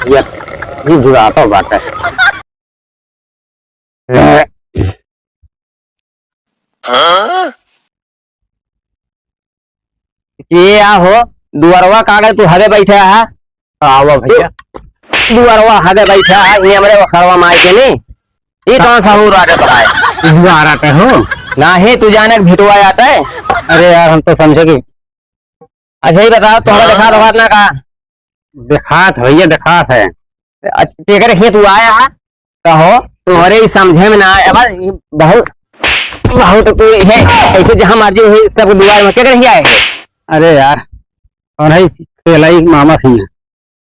ये जुड़ाता बात है। ये आहो दुआरवा कागज तू हदे बैठा है। आओ भैया दुआरवा हदे बैठा है ये हमरे वसरवा माई के नहीं। ये कौन सा हो रहा है दुआर आते हो ना ही तू जाने भिटवा जाता है। अरे यार हम तो समझे कि अच्छा ही बताओ तुम्हारा देखा दो ना का दिखात भैया दिखात है। टेकर खेत तू आया है कहो तुम्हारे ही समझे में ना आया बहुत बहुत तो है ऐसे जहाँ मर्जी हुई सब दुआर में क्या कर आए है। अरे यार और है खेला ही मामा थी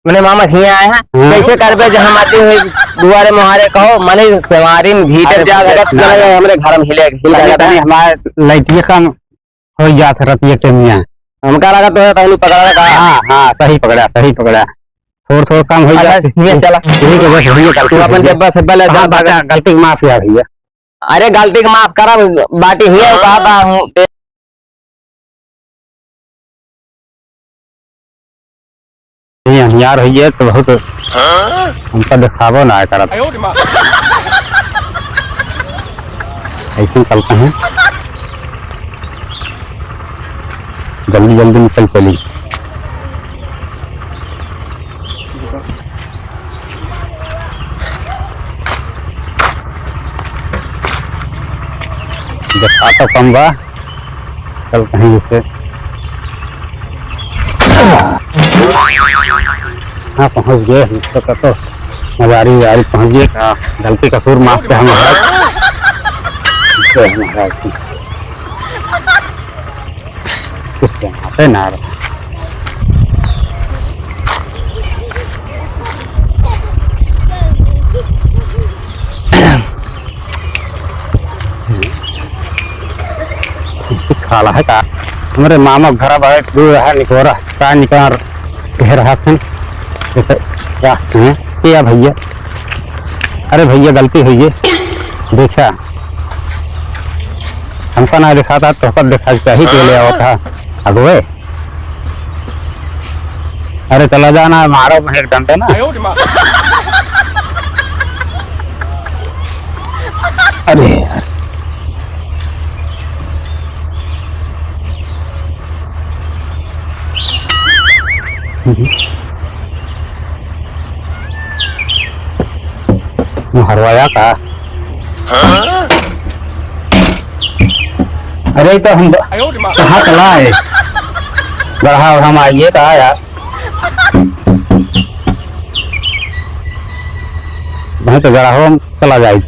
मैंने मामा खिए आए हैं कैसे कर पे जहाँ मर्जी हुई दुआरे मुहारे कहो मने सेवारी में भीतर जा हमारे घर में हिल जाता है हमारे लाइटिया कम हो जात रतिया के मियाँ हमका लगा तो पकड़ा का। हाँ सही पकड़ा थोड़ा थोड़ा कम हो जाए चला यही के बस भैया तू अपन जब्बा से पहले गलती माफ किया भैया। अरे गलती का माफ करा बाटी हुई है कहा हूँ यार भैया तो बहुत हमका दिखावो ना करा ऐसे चलते हैं जल्दी जल्दी निकल चली देखा तो कम बा चल कहीं से हाँ पहुँच गए तो मजारी वजारी पहुँच गए। गलती कसूर माफ के हम कुछ आते ना खाला है का हमारे मामा घर बैठ दूर है निकोरा का निकाल कह रहा था रास्ते में क्या भैया। अरे भैया गलती हुई है देखा हमको ना दिखा था तो कब दिखा चाहिए के ले आओ था अगुए। अरे चला जाना मारो में एक घंटे ना। अरे यार हरवाया का। अरे तो हम कहाँ चला है बढ़ा और हम आइए कहा यार वहीं तो गड़ा हो हम चला जाए।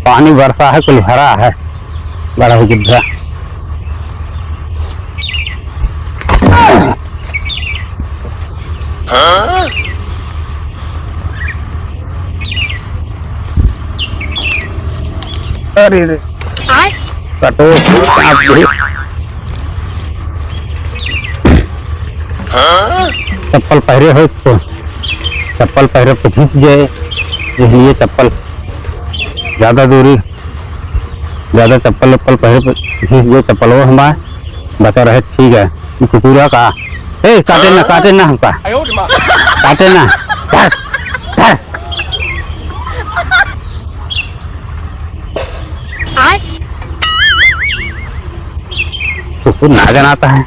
पानी बरसा है कुल भरा है बड़ा हो गिद्धा। अरे कटो चप्पल पहरे हो तो चप्पल पहरे तो घिस जाए इसलिए चप्पल ज्यादा दूरी ज्यादा चप्पल वप्पल पहरे घिस जाए चप्पल वो हमारे बचा रहे ठीक है। कुकुरा का काटे ना हमका काटे ना कुकुर ना जनाता है।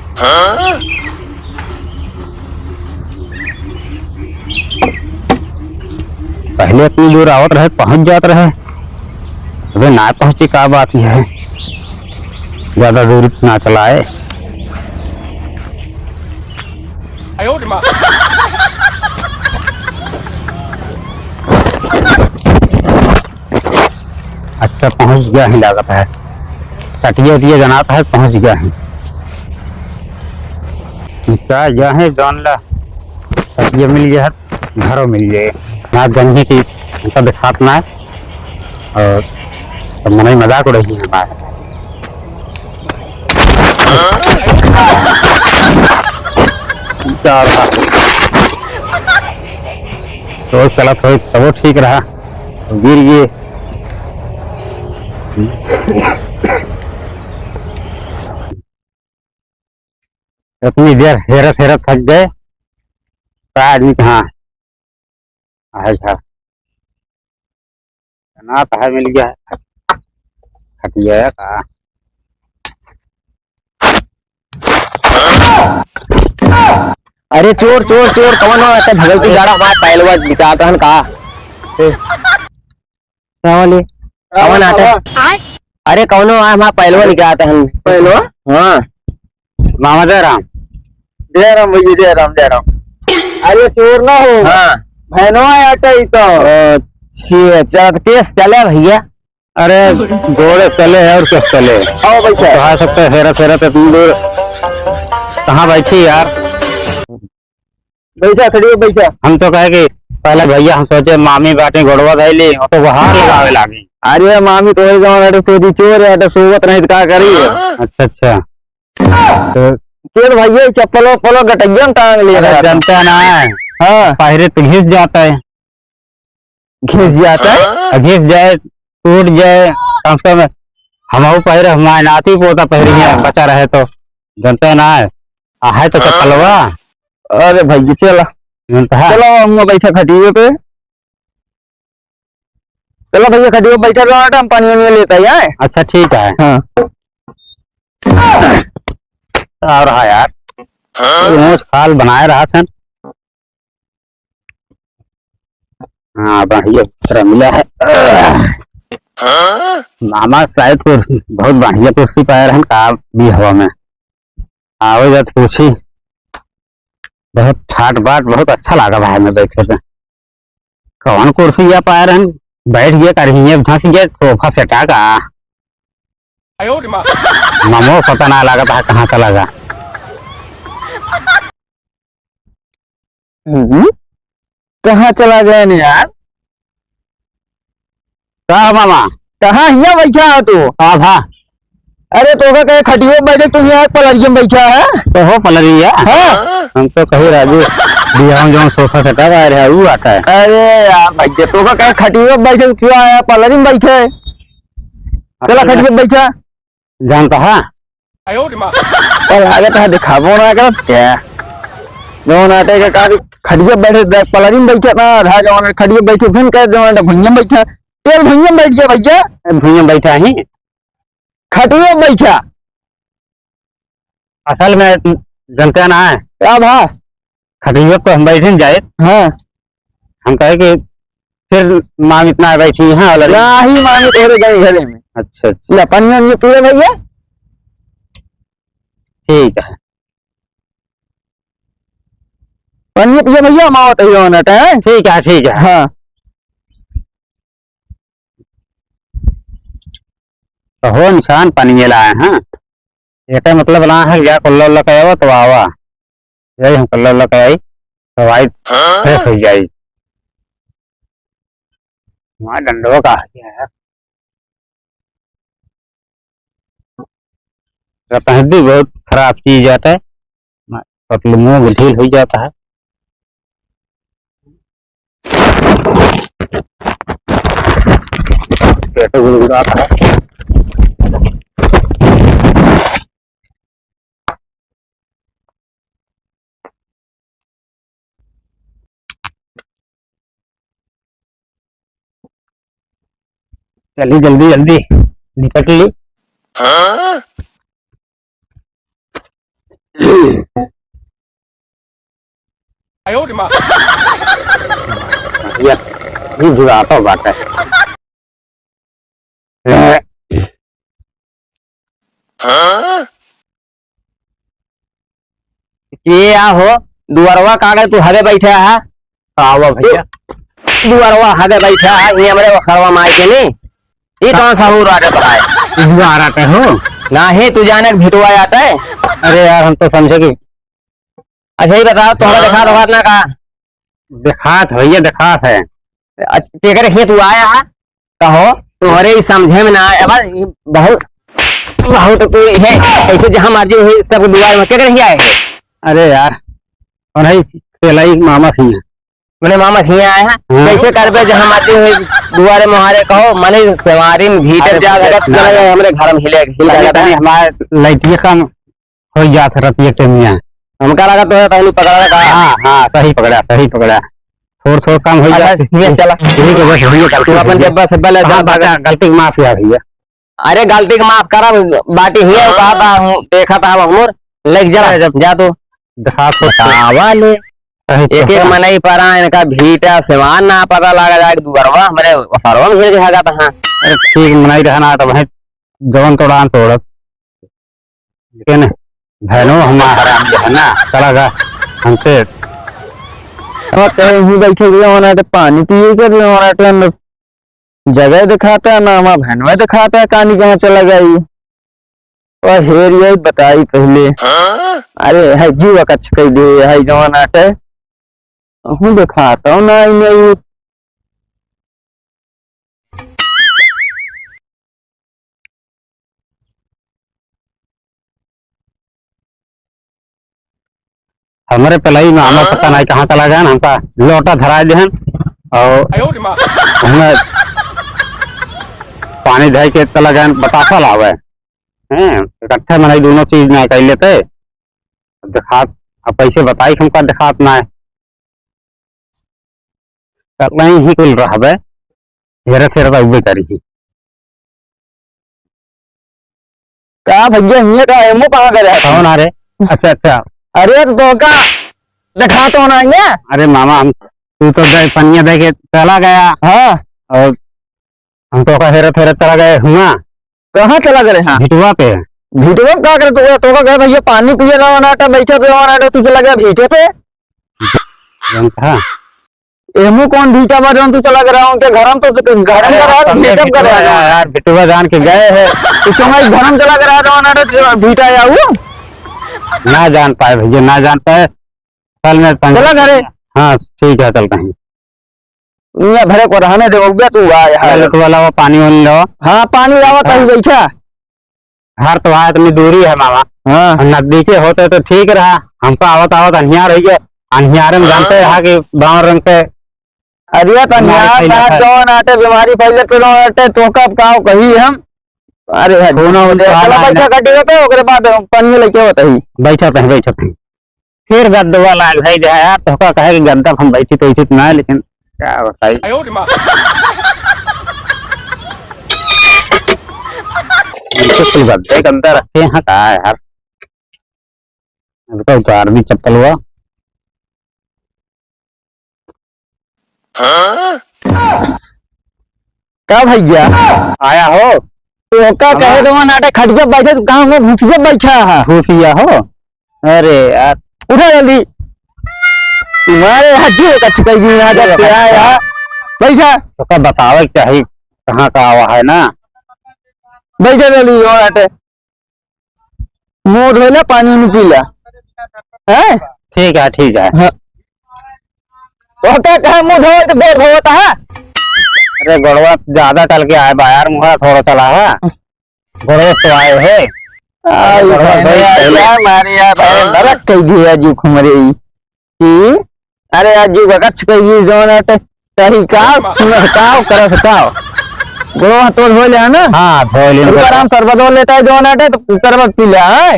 पहले इतनी दूर आवत रहे पहुंच जाते रहे अबे ना पहुंची का बात ही है ज्यादा दूरी ना चलाए। अच्छा पहुंच गया ही लागत है कटिया उटिया जनाता है पहुंच गया है क्या जाए जान ला कटिया मिल गया घरों मिल जाए ना जानने की हमका दिखात ना और तो मन ही मजाक उड़ही है हमारे। तो चला थोड़ी तब ठीक रहा गिर गए इतनी देर हेरत हेरत थक गए दूसरा आदमी कहाँ है ना है मिल गया है खटिया है कहाँ अरे चोर चोर चोर कौन हो ऐसे भगवती गाड़ा हमारे पहलवा दिखाता हन कहा वाले कौन आते हैं? अरे कौन हो हमारा पहलवा निकालते हैं पहलवा हाँ मामा जयराम भैया जय राम। अरे चोर ना हो हाँ भैनवा आटा ही तो तेज चले भैया अरे घोड़े चले है और क्या चले आओ भैया कहा सकते हैं फेरा फेरा तो तुम दूर कहाँ बैठी यार बैठा खड़ी हो बैठा। हम तो कहे कि पहले भैया हम सोचे मामी बाटे घोड़वा धैली और तो वहां लगावे लागी अरे मामी तो गाँव सोची चोर है तो सोवत नहीं तो क्या करी अच्छा अच्छा तो फिर भैया चप्पलो पलो गटैया में टांग लिया अरे जनता ना है हाँ पहरे तो घिस जाता है घिस जाता है घिस जाए टूट जाए कम से कम हम पहरे हमारे नाती पोता पहरे बचा रहे तो जनता ना है तो चप्पलवा अरे भैया चला जनता है चलो हम बैठा खटिए पे चलो भैया खटिए पे बैठा रहो हम पानी में लेता है अच्छा ठीक है हाँ आ रहा यार ऊँच खाल बनाए रहा था हाँ बढ़िया तरह मिला है मामा शायद बहुत बढ़िया कुर्सी पाए रहन का भी हवा में आवे जब कुर्सी बहुत ठाट बाट बहुत अच्छा लगा भाई में बैठे थे कौन कुर्सी या पाए रहन बैठ गया कर धंस गया सोफा सेटा का मामो पता ना लगा था कहाँ का लगा कहाँ चला गया नहीं यार कहा मामा कहाँ यहाँ बैठा है तू हाँ था अरे तो का कहे खटियो में बैठे तू यहाँ पलरिया में बैठा है तो हो पलरिया हाँ हम तो कही राजू बिहार जो सोफा सेटा का रहा वो आता है अरे यार भैया तो का कहे खटियो में बैठे तू आया पलरी में बैठे चला खटियो में बैठा जानता है कल आगे तो दिखाबो ना कर क्या जो नाटे का काफी खटिया बैठे पलरी में बैठा ना आधा जवान खटिया बैठे फिर कहे जवान भुइया में बैठा तेल भुइया में बैठ गया भैया भूया बैठा ही खटिया में बैठा असल में जनता ना है क्या भा खटिया तो हम बैठे न जाए हाँ हम कहे कि फिर माम इतना बैठी है और ना ही मांगे तेरे गए घरे में अच्छा अच्छा ले पनिया ये पिए भैया ठीक है पनिया पिए भैया माओ तैयार नट है ठीक है ठीक है हाँ तो हो निशान पानी लाए हैं ये मतलब ला है क्या कल्ला लगाया तो आवा यही हम कल्ला लगाई तो भाई फ्रेश हो जाए वहाँ डंडों का है भी बहुत खराब चीज जाता है मतलब मुंह ढील हो जाता है पेट गुड़गुड़ाता है चलिए जल्दी जल्दी निकट ली ये जुड़ाता बात है ये आ हो दुआरवा कागज तू हरे बैठा है आवा भैया दुआरवा हरे बैठा है ये हमरे वखरवा मार के नहीं ये कौन सा हो रहा है आ रहा हो ना ही तू जाने भिटवा जाता है अरे यार हम तो समझे कि अच्छा ही बताओ तुम्हारा देखा तो ना का दिखात भैया दिखात है टेकर खेत तू आया है कहो तुम्हारे ही समझे में ना आया बहुत बहुत कोई है ऐसे जहाँ मर्जी हुई सब दुआर में क्या नहीं आए हैं अरे यार और है खेलाई मामा थी मैंने मामा खिया आया है कैसे कर पे जहाँ मर्जी हुई दुआरे मुहारे कहो मने सेवारी में भीतर जा हमरे घर में हिल जाता है हमारे लाइटिया कम हो जाता रतिया टेमिया हमका लगा तो है तहलू पकड़ा का। हाँ हाँ सही पकड़ा थोड़ा थोड़ा काम हो जाए ये चला यही के बस भैया तू अपन जब बस बल हाँ, गलती माफ या भैया अरे गलती का माफ करा बाटी हुई है कहा था देखा था हमोर लेक जरा जा तू दिखा तो आवा ले एक एक मनई परा इनका भीटा सेवान ना पता लगा जाए दुबरवा हमरे सरवा में झेल के था। अरे ठीक मनाई रहना तो भाई जवन तोड़ान तोड़त लेकिन बहनों हमारा है ना चला गा हमसे कहीं ही बैठे हुए होना तो पानी पिए कर होना तो जगह दिखाता है ना हमारा बहनवा दिखाता है कहानी कहाँ चला गई और हेर यही बताई पहले। अरे है जीवा कच्छ कही दे है जवान आटे हूँ दिखाता हूँ ना नहीं हमारे पलाई में हमें पता नहीं कहाँ चला गया हमका लौटा धरा देहन और हमें पानी धर के चला गया बतासा लावे हैं इकट्ठे मनाई दोनों चीज ना कर लेते दिखात अब कैसे बताई हमका दिखात ना है नहीं ही कुल रहा हेरे से उबे करी का भैया हिये का एमो कहाँ करे कौन आ रे अच्छा अरे तो का दिखा तो ना ये अरे मामा हम तू तो पनिया दे के चला गया हाँ और हम तो का हेरे थेरे चला गए हुआ कहाँ चला करे हाँ भिटुआ पे भीटे में क्या करे तो का गए भैया पानी पिए ना नाटा बैठा तो नाटा तू चला गया भीटे पे कहा एमो कौन भीटा बार तू चला गया उनके घर में तो घर में रहा भीटा कर रहा यार भिटुआ जान के गए है तू चंगा घर में चला गया तो नाटा भीटा या वो ना जान पाए भैया ना जान पाए कल में चला घरे हाँ ठीक है चलता है ये भरे को रहने दे गया तू आ यार वाला वो पानी वानी लो हाँ पानी लावा कहीं बैठा घर तो वहाँ इतनी दूरी है मामा हाँ नजदीकी होते तो ठीक रहा हमको आवत अनहियार हो गया अनहियारे में जानते हैं कि गाँव रंग पे अरे तो जौन आटे बीमारी फैले तो आटे तो कब काव कही हम अरे बैठा कटेगा पे ओकरे बाद पानी लेके बताई बैठते हैं फिर गद्दा वाला भाई जो है यार तो कहे कि गद्दा हम बैठी तो उचित ना लेकिन क्या बताई गद्दे के अंदर रखे हैं कहा यार तो उतार दी चप्पल हुआ क्या भैया आया हो तो का कहे तो नाटे खटिया बैठे तो कहाँ में घुसिया बैठा है घुसिया हो अरे यार उठा जल्दी तुम्हारे हजी कच्छ कही यहाँ जब से आया बैठा तो क्या बतावे चाहिए कहाँ का आवा है ना बैठा जल्दी नाटे मुंह धोला पानी में पीला है ठीक है हाँ। तो क्या कहे मुंह धो तो बेर होता है अरे गड़वा ज्यादा चल के आए बाहर मुहा थोड़ा चला है गड़वा तो आए है नरक कही गई अजी खुमरे अरे अजी कच्छ कही गई जौन कही काव सुनह काव कर सकाव गोवा तोड़ हो ले ना हाँ धो ले आराम शरबत हो लेता है जौन आटे तो शरबत पी ले है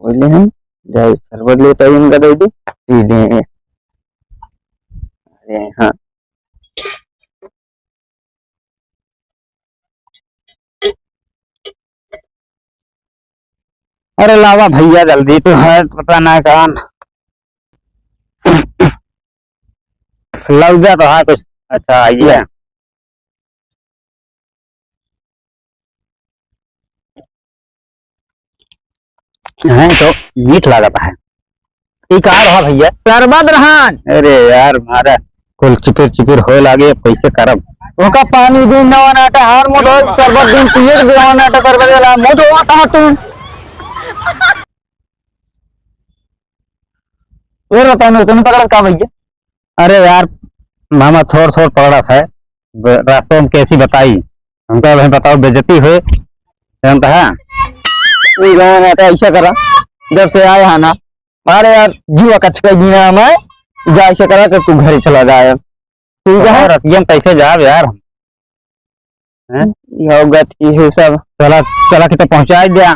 बोले हम जाए शरबत लेता है इनका दे दी पी ले अरे हाँ अरे लावा भैया जल्दी तो है पता ना कौन लग गया तो है कुछ अच्छा आइए है तो मीठ लगता है ये कहा रहा भैया शरबत रहान अरे यार मारा कुल चिपिर हो लागे कैसे करब ओका पानी दिन नवा नाटा हार मोटो शरबत दिन पिए नवा नाटा शरबत वाला मोटो आता तू और बता नो तुम पकड़ का भैया अरे यार मामा थोड़ पकड़ा है रास्तों में कैसी बताई हमको भाई बताओ बेइज्जती हुई जानता है ऐसा करा जब से आया है ना अरे यार जीवा कच्छ का बिना मैं जा ऐसा करा तो तू घर चला जाए ठीक है रतियम कैसे जाब यार होगा ठीक है सब चला के तो पहुंचा दिया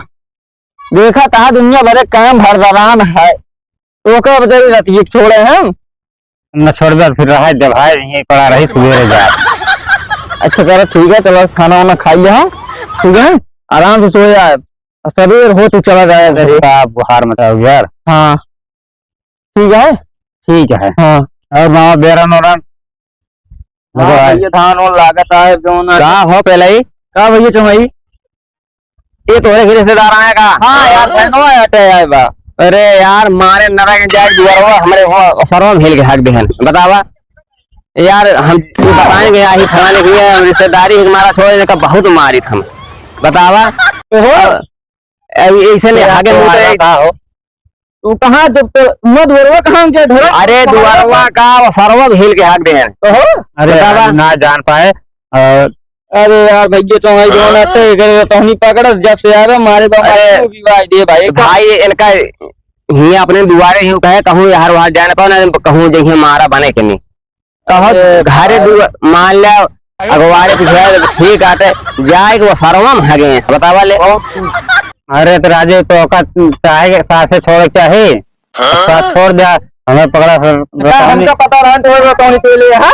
देखा था दुनिया भरे काम भरदान है तो का बजारी रतिये छोड़े हम न छोड़ दे फिर रहा जब है यहीं पड़ा रही सवेरे जा। अच्छा करो ठीक है चलो खाना वाना खाई हाँ ठीक है आराम से सो जाए सवेर हो तू चला जाए घर आप बुखार मचाओ यार। हाँ ठीक है ठीक है। हाँ और मामा बेरन और ये धान और लागत है जो ना का हो पहले ही का भैया चुमाई ये तोरे के रिश्तेदार आए का। हाँ यार बहनो आटे आए बा अरे यार मारे नरा के जाए दुआर हो हमारे हो सरवा में हिल के हक देहन बतावा यार हम बताएंगे यही फलाने की है, रिश्तेदारी हमारा छोड़ने का बहुत मारी हम बतावा ऐसे नहीं आगे मुझे हो तू कहाँ जब तो मत बोलवा कहाँ के धरो अरे दुआरवा का वो सरवा में हिल के हक देहन अरे बतावा। ना जान पाए और अरे यार भैया तो भाई जो नाते करे तो नहीं पकड़ जब से आवे मारे बाबा अरे को विवाह दे भाई भाई इनका ही अपने दुआरे ही कहे कहूँ यार वहां जाने पाओ ना कहूँ जही मारा बने के नहीं कहो घरे मान लिया अगवारे पीछे ठीक आते जाए वो सरवा में हगे हैं बतावा ले। अरे तो राजे तो का चाहे साथ से छोड़ चाहे साथ छोड़ दिया हमें पकड़ा हमका पता रहा तो तो नहीं पहले है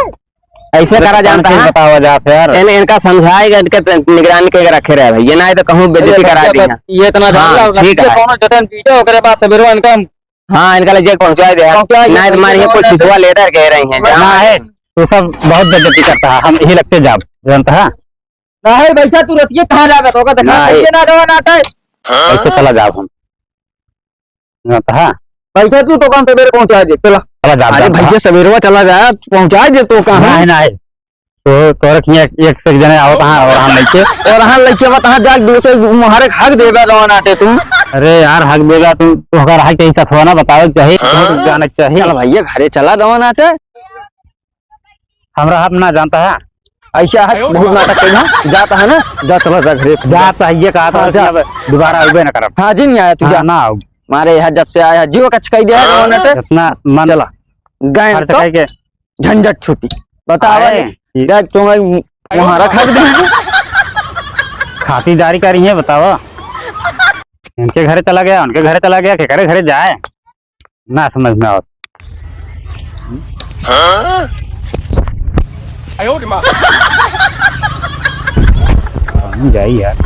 ऐसे करा जानता है बताओ जा फिर इनका समझाएगा इनके निगरानी के रखे रहे भैया ना तो कहूँ बेइज्जती करा दी है। ये इतना हाँ, ठीक है। कौन जतन पीछे ओकरे बाद सवेरो इनका हाँ इनका ले पहुंचा दे ना तो मानिए कुछ हिस्सा लेटर कह रही हैं ना जहाँ है तू सब बहुत बेइज्जती करता है हम यही लगते जाब जानता है ना है बैठा तू रतिये कहाँ जावे तो का देखा नहीं। ये ना रवा नाटा ऐसे चला जाब हम जानता है बैठा तू तो कौन सवेरे पहुंचा दे चला चला जाब अरे भैया सवेरे चला जा पहुंचा दे तो कहाँ नहीं नहीं तो रखिए एक से जने आओ कहाँ और हम नहीं के और हां लइके मत हां जाग दूसरे मुहारे हक देबे रवा नाटे तू अरे यार हक देगा तू अगर हक कैसा थोड़ा ना बताओ चाहिए तो जाना चाहिए चल भैया घरे चला रवा नाटे हमरा हम ना जानता है ऐसा है बहुत नाटक कइहा जाता है ना जा चला जा घरे जा चाहिए कहा था जा। अब दोबारा आवे ना करब हां जी नहीं आया तू हाँ, जा ना आओ मारे यहाँ जब से आया जीव कच कई दे रवा नाटे इतना मन चला गए खर्च तो करके झंझट छुटी बतावा अरे, जा तुम्हारे मुहारा हक दे खातिरदारी करी है बताओ इनके घरे चला गया उनके घरे चला गया केकरे घरे जाए ना समझ में आओ जाइए यार